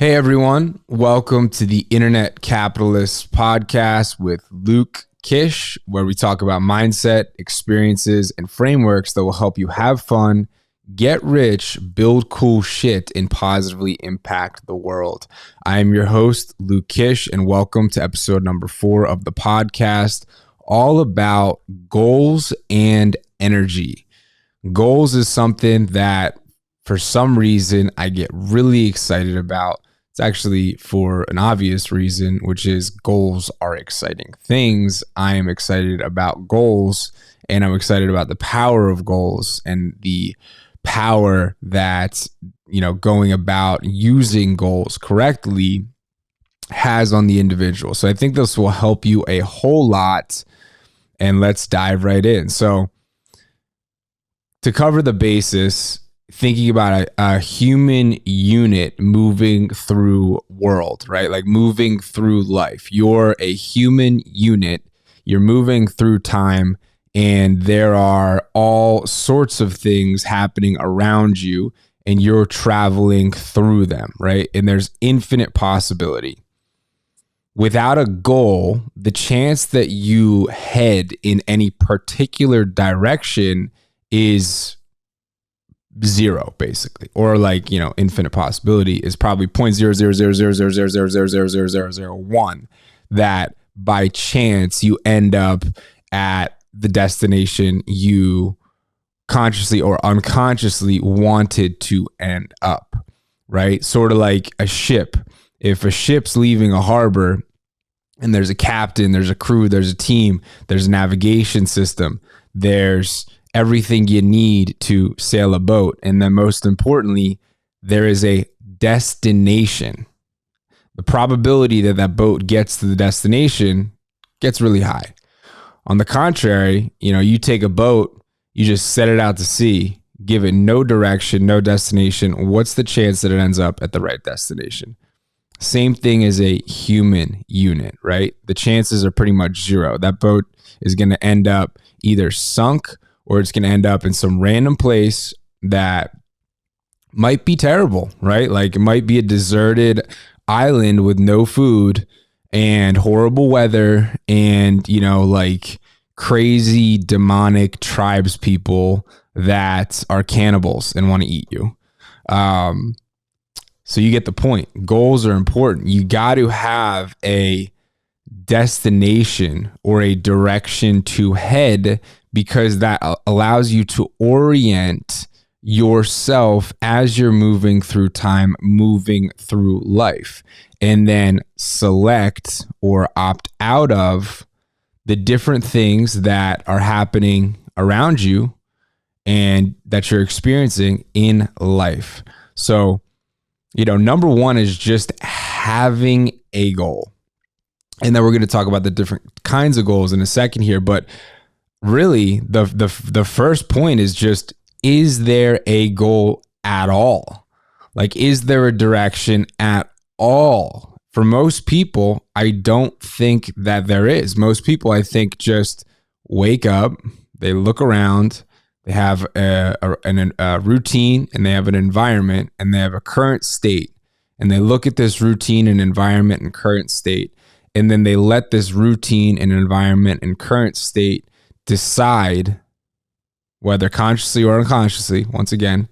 Hey everyone, welcome to the Internet Capitalist Podcast with Luke Kish, where we talk about mindset, experiences, and frameworks that will help you have fun, get rich, build cool shit, and positively impact the world. I am your host, Luke Kish, and welcome to episode number 4 of the podcast, all about goals and energy. Goals is something that for some reason I get really excited about. It's actually for an obvious reason, which is goals are exciting things. I am excited about goals, and I'm excited about the power of goals and the power that, going about using goals correctly has on the individual. So I think this will help you a whole lot, and let's dive right in. So to cover the basis, thinking about a human unit moving through world, right? Like moving through life. You're a human unit. You're moving through time, and there are all sorts of things happening around you, and you're traveling through them, right? And there's infinite possibility. Without a goal, the chance that you head in any particular direction is zero, basically, or infinite possibility is probably 0.0000000000001 that by chance you end up at the destination you consciously or unconsciously wanted to end up, right? Sort of like a ship. If a ship's leaving a harbor and there's a captain, there's a crew, there's a team, there's a navigation system, there's everything you need to sail a boat. And then most importantly, there is a destination. The probability that that boat gets to the destination gets really high. On the contrary, you take a boat, you just set it out to sea, give it no direction, no destination. What's the chance that it ends up at the right destination? Same thing as a human unit, right? The chances are pretty much zero. That boat is going to end up either sunk or it's going to end up in some random place that might be terrible, right? Like it might be a deserted island with no food and horrible weather and, crazy demonic tribes people that are cannibals and want to eat you. So you get the point. Goals are important. You got to have a destination or a direction to head, because that allows you to orient yourself as you're moving through time, moving through life, and then select or opt out of the different things that are happening around you and that you're experiencing in life. So, number one is just having a goal. And then we're going to talk about the different kinds of goals in a second here, but really, the first point is just, is there a goal at all? Like, is there a direction at all? For most people, I don't think that there is. Most people, I think, just wake up, they look around, they have a routine, and they have an environment, and they have a current state. And they look at this routine and environment and current state, and then they let this routine and environment and current state decide, whether consciously or unconsciously, once again,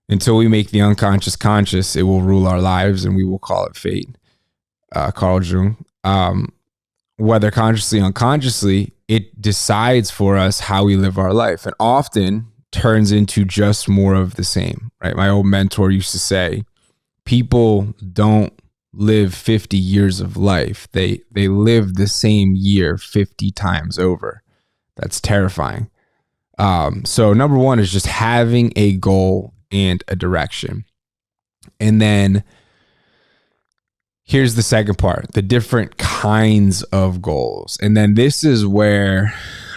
until we make the unconscious conscious, it will rule our lives and we will call it fate. Carl Jung. Whether consciously or unconsciously, it decides for us how we live our life, and often turns into just more of the same, right? My old mentor used to say, people don't live 50 years of life. They live the same year 50 times over. That's terrifying. So number one is just having a goal and a direction. And then here's the second part, the different kinds of goals. And then this is where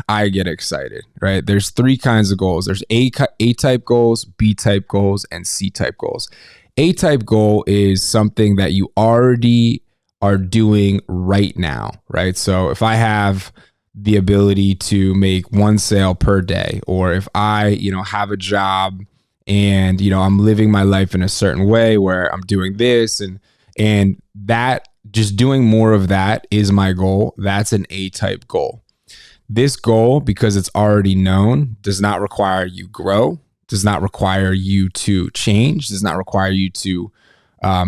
I get excited, right? There's 3 kinds of goals. There's A-type goals, B-type goals, and C-type goals. A-type goal is something that you already are doing right now, right? So if I have the ability to make 1 sale per day, or if I, have a job and I'm living my life in a certain way where I'm doing this, and that, just doing more of that is my goal. That's an A-type goal. This goal, because it's already known, does not require you grow, does not require you to change, does not require you to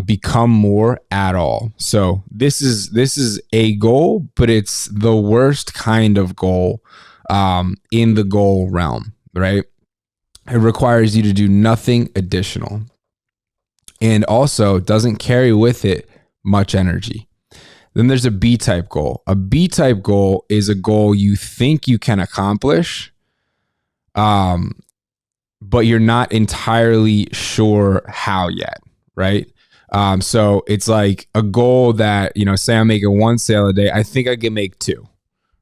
become more at all. So this is a goal, but it's the worst kind of goal in the goal realm, right? It requires you to do nothing additional, and also doesn't carry with it much energy. Then there's a B-type goal. A B-type goal is a goal you think you can accomplish, but you're not entirely sure how yet, right? So it's like a goal that, say I'm making 1 sale a day. I think I can make 2,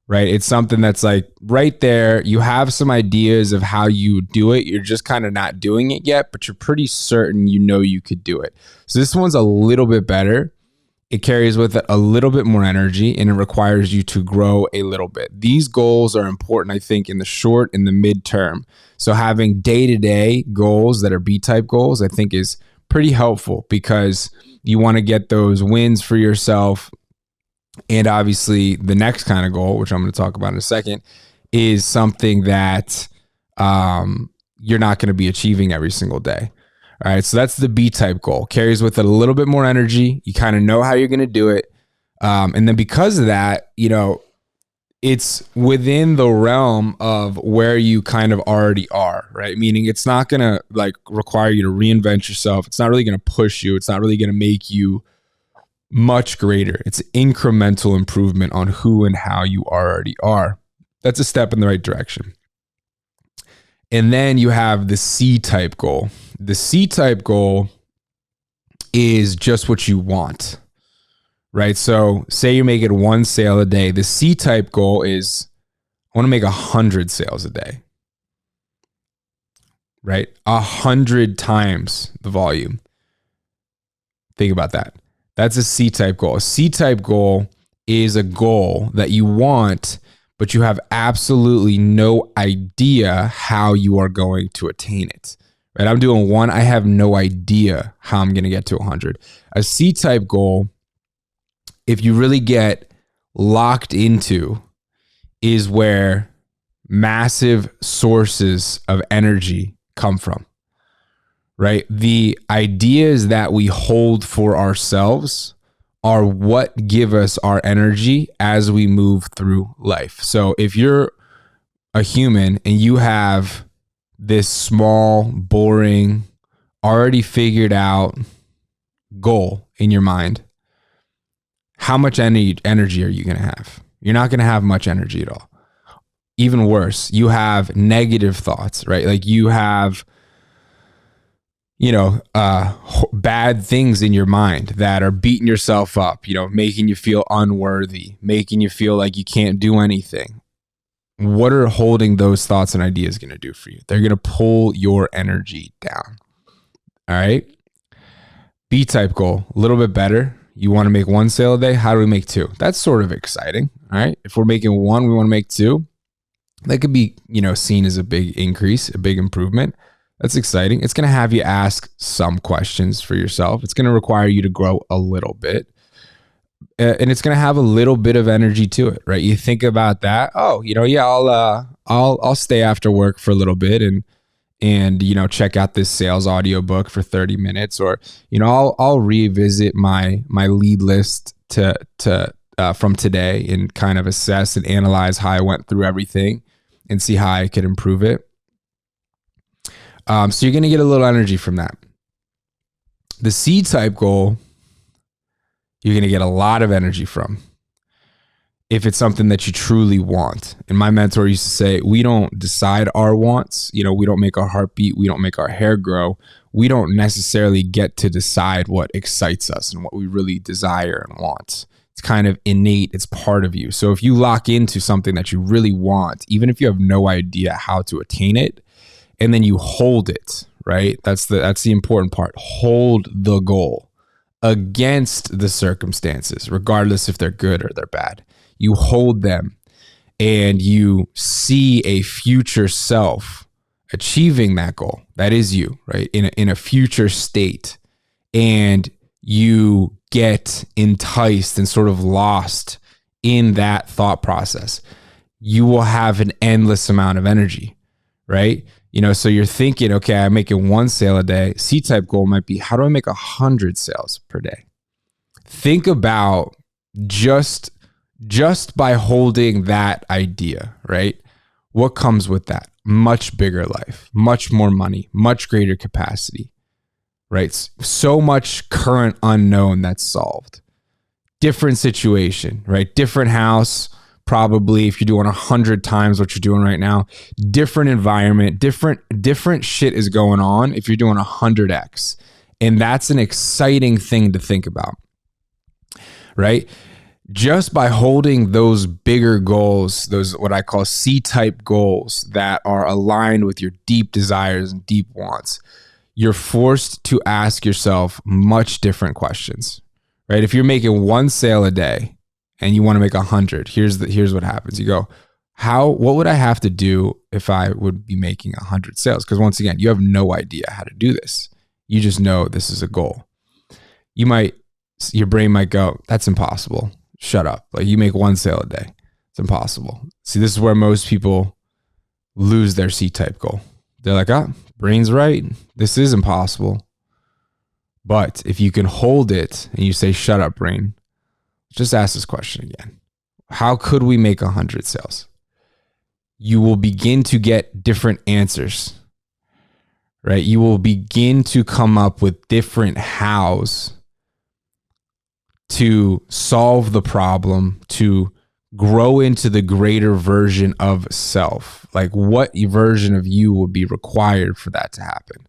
right? It's something that's like right there. You have some ideas of how you do it. You're just kind of not doing it yet, but you're pretty certain you could do it. So this one's a little bit better. It carries with it a little bit more energy, and it requires you to grow a little bit. These goals are important, I think, in the short and the midterm. So having day-to-day goals that are B-type goals, I think, is pretty helpful, because you want to get those wins for yourself. And obviously the next kind of goal, which I'm going to talk about in a second, is something that you're not going to be achieving every single day. All right, so that's the B-type goal. Carries with it a little bit more energy. You kind of know how you're going to do it. And then because of that, it's within the realm of where you kind of already are, right? Meaning it's not going to require you to reinvent yourself. It's not really going to push you. It's not really going to make you much greater. It's incremental improvement on who and how you already are. That's a step in the right direction. And then you have the C-type goal. The C-type goal is just what you want, right? So say you're making 1 sale a day. The C-type goal is, I want to make 100 sales a day, right? 100 times the volume. Think about that. That's a C-type goal. A C-type goal is a goal that you want, but you have absolutely no idea how you are going to attain it. Right? I'm doing 1. I have no idea how I'm going to get to 100. A C-type goal, if you really get locked into, is where massive sources of energy come from. Right? The ideas that we hold for ourselves are what give us our energy as we move through life. So if you're a human and you have this small, boring, already figured out goal in your mind, how much energy are you going to have? You're not going to have much energy at all. Even worse, you have negative thoughts, right? Like you have bad things in your mind that are beating yourself up, making you feel unworthy, making you feel like you can't do anything. What are holding those thoughts and ideas going to do for you? They're going to pull your energy down. All right. B-type goal, a little bit better. You want to make 1 sale a day. How do we make 2? That's sort of exciting. All right. If we're making 1, we want to make 2. That could be, seen as a big increase, a big improvement. That's exciting. It's going to have you ask some questions for yourself. It's going to require you to grow a little bit. And it's going to have a little bit of energy to it, right? You think about that. Oh, I'll stay after work for a little bit and check out this sales audiobook for 30 minutes, or I'll revisit my lead list to from today and kind of assess and analyze how I went through everything and see how I could improve it. So you're going to get a little energy from that. The C-type goal, you're going to get a lot of energy from if it's something that you truly want. And my mentor used to say, we don't decide our wants. We don't make our heart beat. We don't make our hair grow. We don't necessarily get to decide what excites us and what we really desire and want. It's kind of innate. It's part of you. So if you lock into something that you really want, even if you have no idea how to attain it, and then you hold it, right? That's the important part. Hold the goal against the circumstances, regardless if they're good or they're bad. You hold them and you see a future self achieving that goal, that is you, right? In a future state, and you get enticed and sort of lost in that thought process, you will have an endless amount of energy, right? So you're thinking, okay, I'm making 1 sale a day. C-type goal might be, how do I make 100 sales per day? Think about just by holding that idea, right? What comes with that? Much bigger life, much more money, much greater capacity, right? So much current unknown that's solved. Different situation, right? Different house, probably, if you're doing 100 times what you're doing right now. Different environment, different shit is going on if you're doing 100x. And that's an exciting thing to think about, right? Just by holding those bigger goals, those what I call C-type goals that are aligned with your deep desires and deep wants, you're forced to ask yourself much different questions, right? If you're making 1 sale a day and you want to make 100, here's what happens. You go, what would I have to do if I would be making 100 sales? Because once again, you have no idea how to do this. You just know this is a goal. Your brain might go, that's impossible. Shut up. Like, you make 1 sale a day. It's impossible. See, this is where most people lose their C-type goal. They're like, brain's right. This is impossible. But if you can hold it and you say, shut up, brain, just ask this question again. How could we make 100 sales? You will begin to get different answers, right? You will begin to come up with different hows to solve the problem, to grow into the greater version of self. Like, what version of you would be required for that to happen?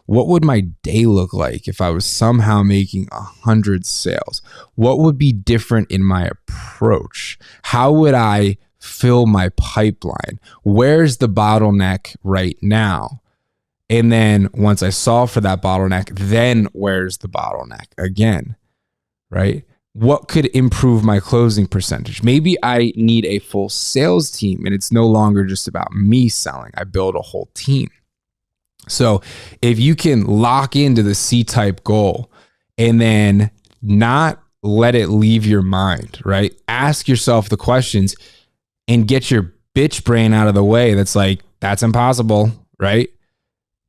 What would my day look like if I was somehow making 100 sales? What would be different in my approach? How would I fill my pipeline? Where's the bottleneck right now? And then once I solve for that bottleneck, then where's the bottleneck again? Right? What could improve my closing percentage? Maybe I need a full sales team and it's no longer just about me selling. I build a whole team. So if you can lock into the C-type goal and then not let it leave your mind, right? Ask yourself the questions and get your bitch brain out of the way. That's like, that's impossible, right?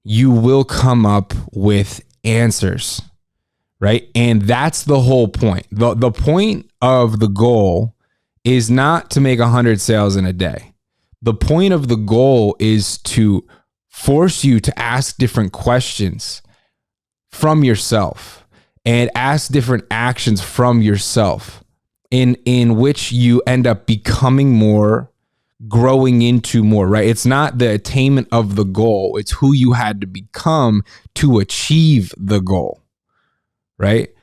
You will come up with answers. Right. And that's the whole point. The point of the goal is not to make 100 sales in a day. The point of the goal is to force you to ask different questions from yourself and ask different actions from yourself in which you end up becoming more, growing into more, right? It's not the attainment of the goal. It's who you had to become to achieve the goal. Right?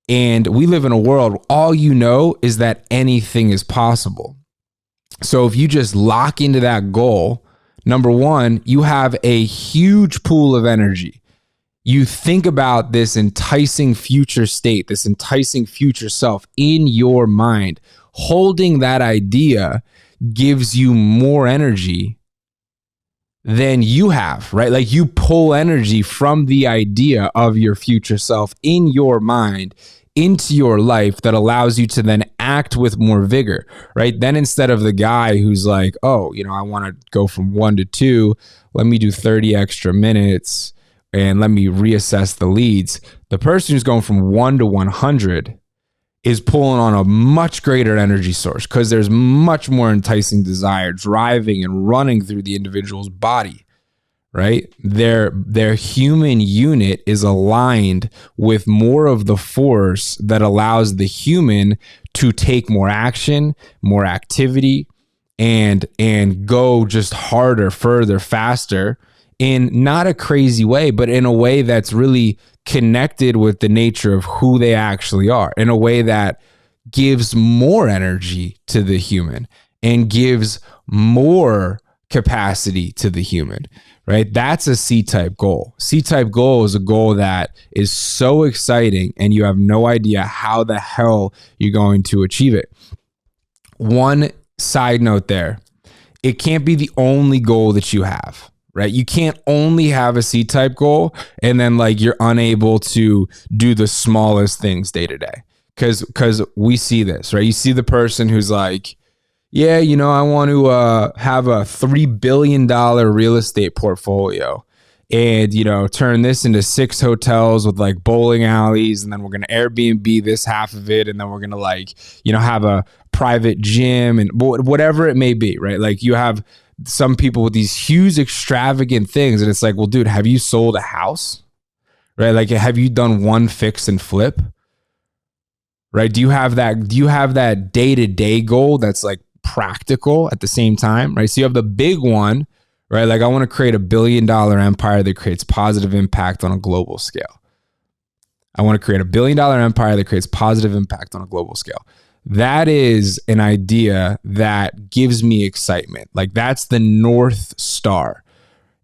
And we live in a world, all you know is that anything is possible. So if you just lock into that goal, number one, you have a huge pool of energy. You think about this enticing future state, this enticing future self in your mind. Holding that idea gives you more energy than you have, right? Like, you pull energy from the idea of your future self in your mind into your life that allows you to then act with more vigor, right? Then instead of the guy who's like, oh, I want to go from 1 to 2, let me do 30 extra minutes and let me reassess the leads. The person who's going from 1 to 100 is pulling on a much greater energy source because there's much more enticing desire driving and running through the individual's body, right? Their human unit is aligned with more of the force that allows the human to take more action, more activity, and go just harder, further, faster in not a crazy way, but in a way that's really connected with the nature of who they actually are, in a way that gives more energy to the human and gives more capacity to the human, right? That's a C-type goal. C-type goal is a goal that is so exciting and you have no idea how the hell you're going to achieve it. One side note there, it can't be the only goal that you have, right? You can't only have a C-type goal and then like you're unable to do the smallest things day to day. Because we see this, right? You see the person who's like, yeah, you know, I want to have a $3 billion real estate portfolio and, you know, turn this into 6 hotels with like bowling alleys. And then we're going to Airbnb this half of it. And then we're going to like, you know, have a private gym and whatever it may be, right? Like you have some people with these huge extravagant things. And it's like, well, dude, have you sold a house? Right? Like, have you done one fix and flip? Right? Do you have that day-to-day goal that's like practical at the same time, right? So you have the big one, right? Like I want to create $1 billion empire that creates positive impact on a global scale. I want to create $1 billion empire that creates positive impact on a global scale. That is an idea that gives me excitement. Like that's the North Star.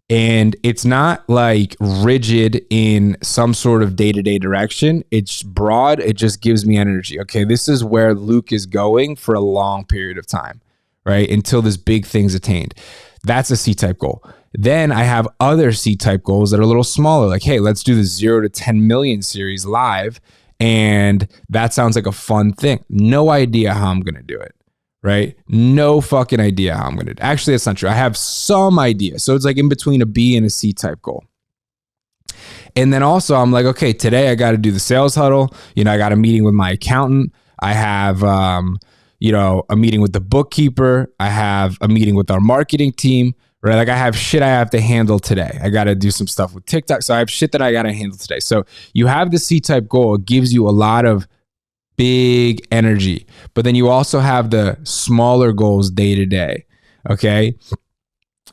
And it's not like rigid in some sort of day-to-day direction. It's broad. It just gives me energy. Okay, this is where Luke is going for a long period of time, right? Until this big thing's attained. That's a C-type goal. Then I have other C-type goals that are a little smaller. Like, hey, let's do the 0 to 10 million series live. And that sounds like a fun thing. No idea how I'm going to do it. Right? No fucking idea how I'm going to. Actually, that's not true. I have some idea. So it's like in between a B and a C type goal. And then also I'm like, okay, today I got to do the sales huddle. You know, I got a meeting with my accountant. I have, you know, a meeting with the bookkeeper. I have a meeting with our marketing team, right? Like I have shit I have to handle today. I got to do some stuff with TikTok. So I have shit that I got to handle today. So you have the C type goal. It gives you a lot of big energy, but then you also have the smaller goals day to day. Okay.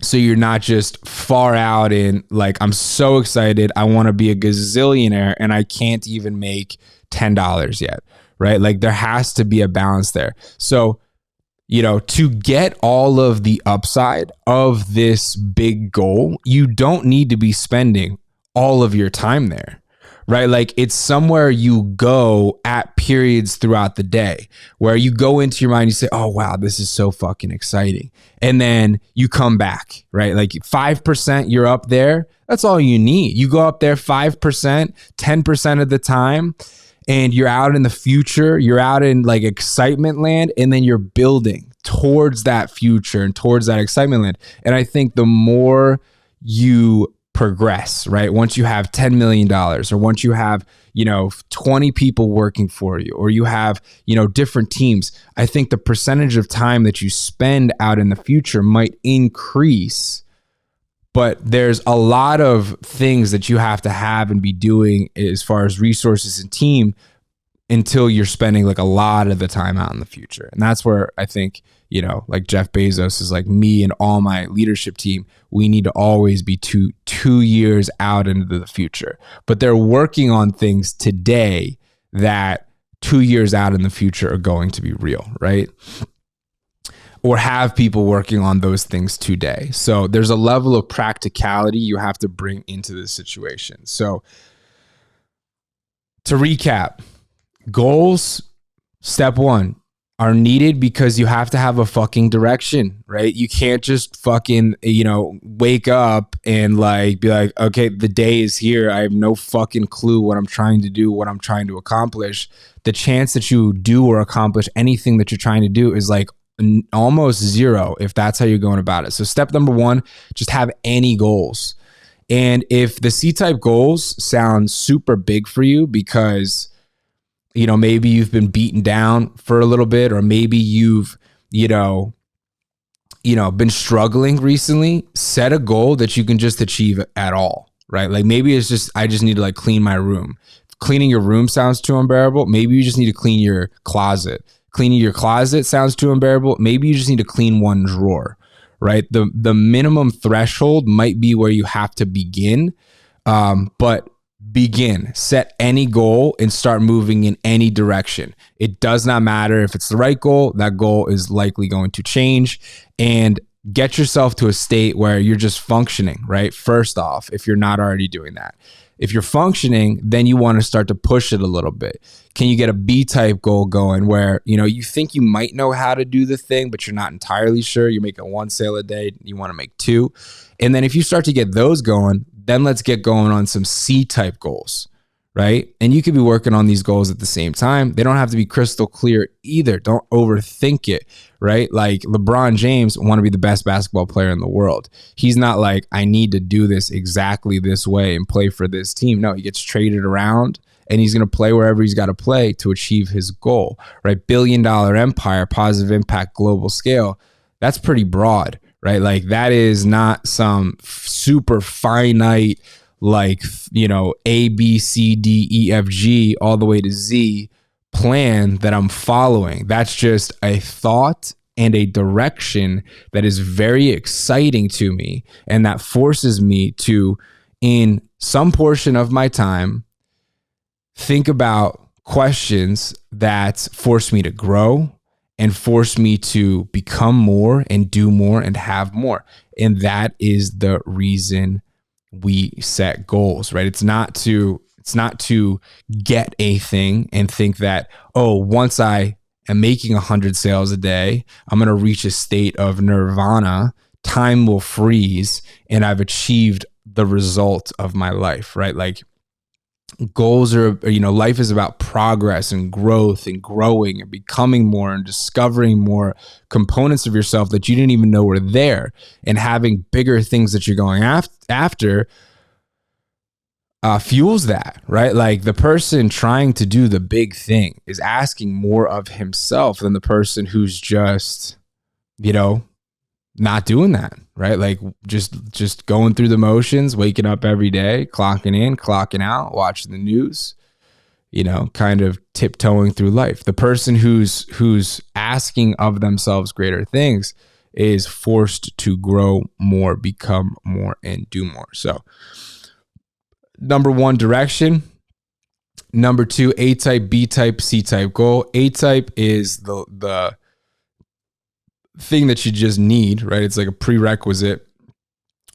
So you're not just far out in like, I'm so excited. I want to be a gazillionaire and I can't even make $10 yet. Right. Like there has to be a balance there. So, you know, to get all of the upside of this big goal, you don't need to be spending all of your time there. Right? Like it's somewhere you go at periods throughout the day where you go into your mind, you say, oh, wow, this is so fucking exciting. And then you come back, right? Like 5%, you're up there. That's all you need. You go up there 5%, 10% of the time, and you're out in the future. You're out in like excitement land, and then you're building towards that future and towards that excitement land. And I think the more you progress, right? Once you have $10 million or once you have, you know, 20 people working for you, or you have, you know, different teams, I think the percentage of time that you spend out in the future might increase, but there's a lot of things that you have to have and be doing as far as resources and team until you're spending like a lot of the time out in the future. And that's where I think, you know, like Jeff Bezos is like me and all my leadership team, we need to always be two years out into the future. But they're working on things today that 2 years out in the future are going to be real, right? Or have people working on those things today. So there's a level of practicality you have to bring into this situation. So to recap, goals, step one, are needed because you have to have a fucking direction, right? You can't just fucking, you know, wake up and like be like, okay, the day is here. I have no fucking clue what I'm trying to do, what I'm trying to accomplish. The chance that you do or accomplish anything that you're trying to do is like almost zero if that's how you're going about it. So step number one, just have any goals. And if the C-type goals sound super big for you because, you know, maybe you've been beaten down for a little bit, or maybe you've, you know, been struggling recently, set a goal that you can just achieve at all, right? Like maybe it's just, I just need to like clean my room. Cleaning your room sounds too unbearable. Maybe you just need to clean your closet. Cleaning your closet sounds too unbearable. Maybe you just need to clean one drawer, right? The minimum threshold might be where you have to begin, but begin, set any goal and start moving in any direction. It does not matter if it's the right goal. That goal is likely going to change, and get yourself to a state where you're just functioning, right? First off, if you're not already doing that. If you're functioning, then you want to start to push it a little bit. Can you get a B type goal going where, you think you might know how to do the thing, but you're not entirely sure. You're making 1 sale a day. You want to make 2. And then if you start to get those going, then let's get going on some C type goals, right? And you could be working on these goals at the same time. They don't have to be crystal clear either. Don't overthink it, right? Like LeBron James want to be the best basketball player in the world. He's not like, I need to do this exactly this way and play for this team. No, he gets traded around and he's going to play wherever he's got to play to achieve his goal, right? $1 billion empire, positive impact, global scale. That's pretty broad, right? Like that is not some super finite, like, A, B, C, D, E, F, G, all the way to Z plan that I'm following. That's just a thought and a direction that is very exciting to me. And that forces me to, in some portion of my time, think about questions that force me to grow and force me to become more and do more and have more. And that is the reason we set goals, right? It's not to get a thing and think that, once I am making 100 sales a day, I'm going to reach a state of nirvana, time will freeze, and I've achieved the result of my life, right? Like goals are, life is about progress and growth and growing and becoming more and discovering more components of yourself that you didn't even know were there, and having bigger things that you're going after fuels that, right? Like the person trying to do the big thing is asking more of himself than the person who's just, not doing that, right? Like just going through the motions, waking up every day, clocking in, clocking out, watching the news, kind of tiptoeing through life. The person who's asking of themselves greater things is forced to grow more, become more, and do more. So number 1, direction. Number 2, A type, B type, C type goal. A type is the thing that you just need, right? It's like a prerequisite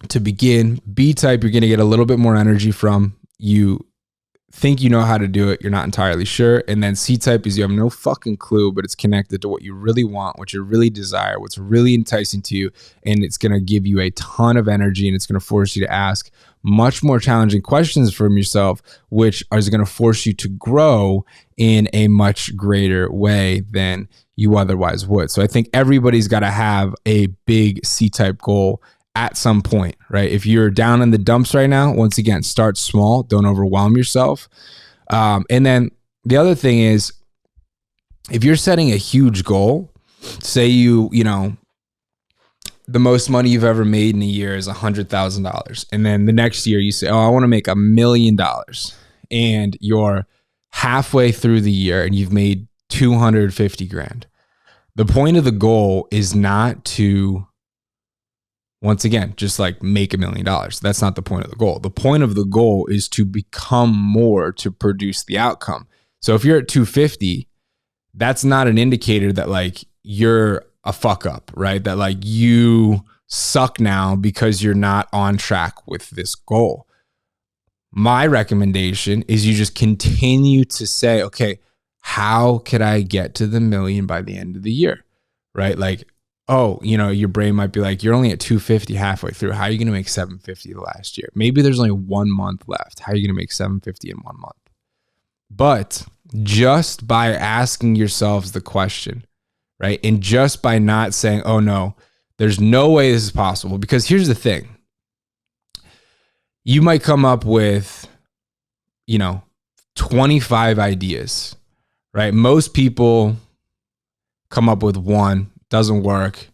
to begin. B type, you're going to get a little bit more energy from. You think you know how to do it, you're not entirely sure. And then C type is you have no fucking clue, but it's connected to what you really want, what you really desire, what's really enticing to you, and it's going to give you a ton of energy, and it's going to force you to ask much more challenging questions from yourself, which is going to force you to grow in a much greater way than you otherwise would. So I think everybody's got to have a big C-type goal at some point, right? If you're down in the dumps right now, once again, start small. Don't overwhelm yourself. And then the other thing is, if you're setting a huge goal, say you know, the most money you've ever made in a year is $100,000. And then the next year you say, I want to make $1 million. And you're halfway through the year and you've made 250 grand. The point of the goal is not to, once again, just like make $1 million. That's not the point of the goal. The point of the goal is to become more to produce the outcome. So if you're at 250, that's not an indicator that like you're a fuck up, right? That like you suck now because you're not on track with this goal. My recommendation is you just continue to say, okay, how could I get to the $1 million by the end of the year, right? Like, oh, you know, your brain might be like, you're only at 250 halfway through. How are you going to make 750 the last year? Maybe there's only 1 month left. How are you going to make 750 in 1 month? But just by asking yourselves the question, right? And just by not saying, oh no, there's no way this is possible. Because here's the thing. You might come up with, 25 ideas, right? Most people come up with one, doesn't work.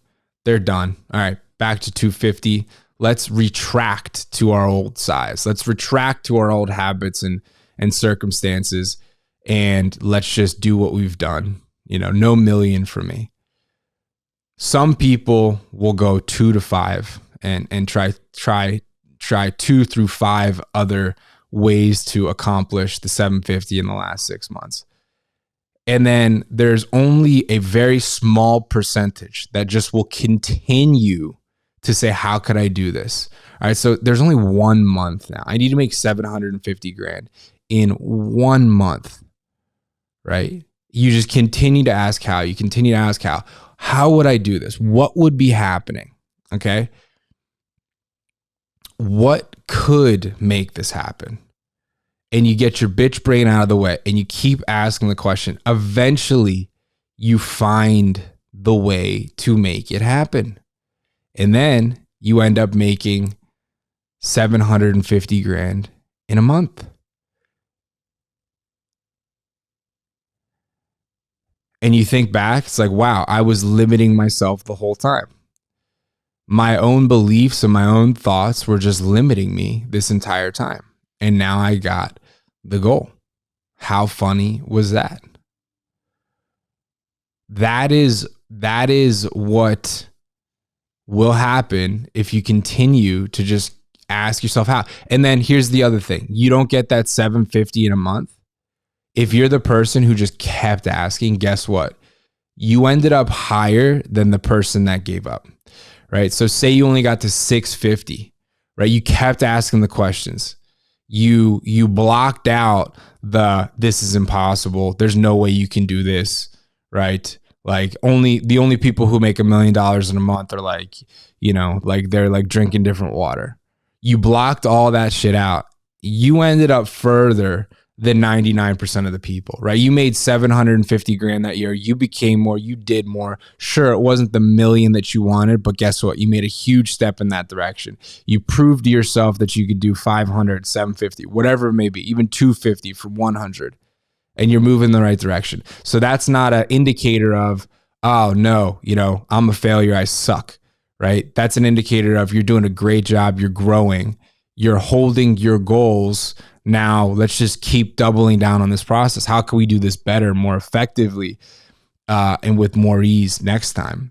They're done. All right, back to 250. Let's retract to our old size. Let's retract to our old habits and circumstances. And let's just do what we've done. No million for me. Some people will go 2 to 5 and try 2 through 5 other ways to accomplish the 750 in the last 6 months. And then there's only a very small percentage that just will continue to say, how could I do this? All right. So there's only 1 month now. I need to make 750 grand in 1 month, right? You just continue to ask how. You continue to ask how. How would I do this? What would be happening? Okay. What could make this happen? And you get your bitch brain out of the way and you keep asking the question. Eventually, you find the way to make it happen. And then you end up making 750 grand in a month. And you think back, it's like, wow, I was limiting myself the whole time. My own beliefs and my own thoughts were just limiting me this entire time. And now I got the goal. How funny was that? That is what will happen if you continue to just ask yourself how. And then here's the other thing. You don't get that 750 in a month. If you're the person who just kept asking, guess what? You ended up higher than the person that gave up, right? So say you only got to 650, right? You kept asking the questions. You blocked out this is impossible. There's no way you can do this, right? Like the only people who make $1 million in a month are like, like they're like drinking different water. You blocked all that shit out. You ended up further than 99% of the people, right? You made 750 grand that year. You became more, you did more. Sure, it wasn't the million that you wanted, but guess what? You made a huge step in that direction. You proved to yourself that you could do 500, 750, whatever it may be, even 250 from 100. And you're moving in the right direction. So that's not an indicator of, oh no, I'm a failure, I suck, right? That's an indicator of you're doing a great job, you're growing, you're holding your goals. Now let's just keep doubling down on this process. How can we do this better, more effectively, and with more ease next time?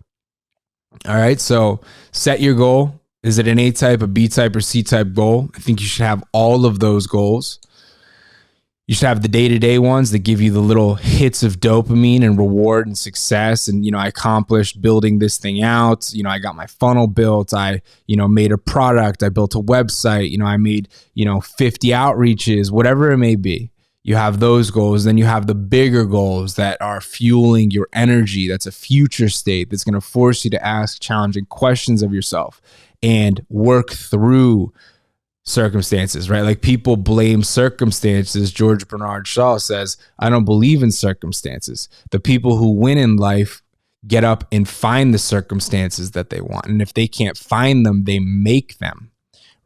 All right. So set your goal. Is it an A type, a B type, or C type goal? I think you should have all of those goals. You should have the day-to-day ones that give you the little hits of dopamine and reward and success. And, I accomplished building this thing out. I got my funnel built. I, made a product. I built a website. I made, 50 outreaches, whatever it may be. You have those goals. Then you have the bigger goals that are fueling your energy. That's a future state that's going to force you to ask challenging questions of yourself and work through circumstances, right? Like people blame circumstances. George Bernard Shaw says, I don't believe in circumstances. The people who win in life get up and find the circumstances that they want. And if they can't find them, they make them,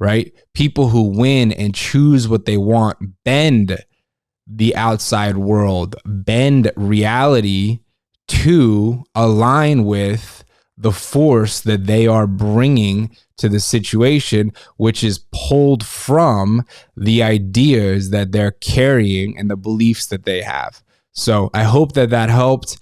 right? People who win and choose what they want bend the outside world, bend reality to align with the force that they are bringing to the situation, which is pulled from the ideas that they're carrying and the beliefs that they have. So I hope that helped.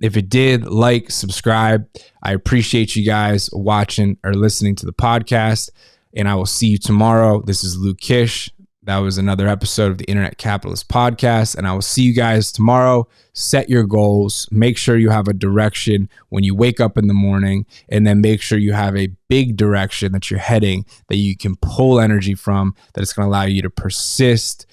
If it did, like, subscribe. I appreciate you guys watching or listening to the podcast, and I will see you tomorrow. This is Luke Kish. That was another episode of the Internet Capitalist Podcast, and I will see you guys tomorrow. Set your goals. Make sure you have a direction when you wake up in the morning, and then make sure you have a big direction that you're heading that you can pull energy from, that it's going to allow you to persist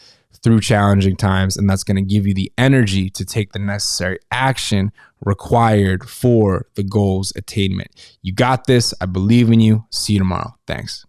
through challenging times, and that's going to give you the energy to take the necessary action required for the goals attainment. You got this. I believe in you. See you tomorrow. Thanks.